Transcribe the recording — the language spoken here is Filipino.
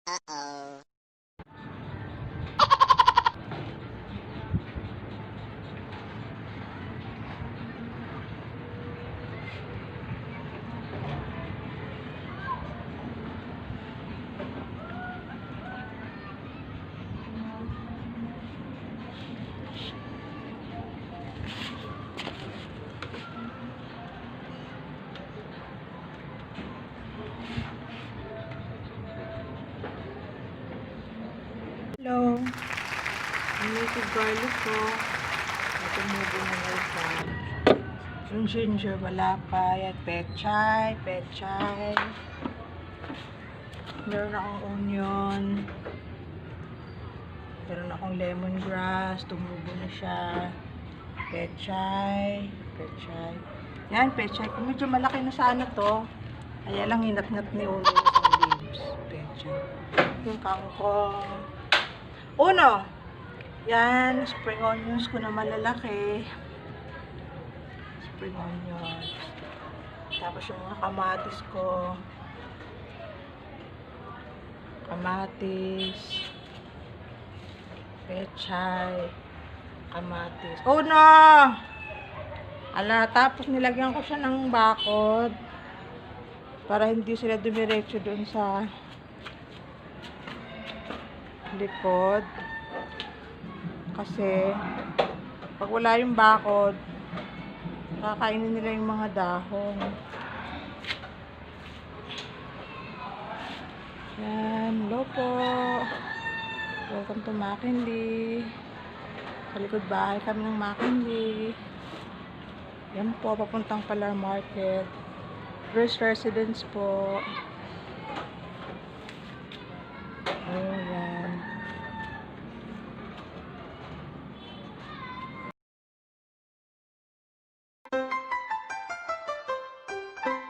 Uh-oh. Hello. Ang native garlic ko. Ito mubo na siya. Yung ginger, wala pa. Yan, pechay, pechay. Meron akong onion. Meron akong lemongrass. Tumubo na siya. Pechay, pechay. Yan, pechay. Kung medyo malaki na sana to, kaya lang hinat-ngat ni Ulo sa leaves. Pechay. Yung kangkong. Uno, yan, spring onions ko na malalaki. Spring onions. Tapos yung mga kamatis ko. Kamatis. Pechay. Kamatis. Uno! Ala, tapos nilagyan ko siya ng bakod. Para hindi sila dumiretso dun sa likod kasi pag wala yung bakod kakainin nila yung mga dahon. Yan, hello po, welcome to McKinley. Sa likod bahay kami ng McKinley. Yan po, papuntang Pilar Market, first residence po.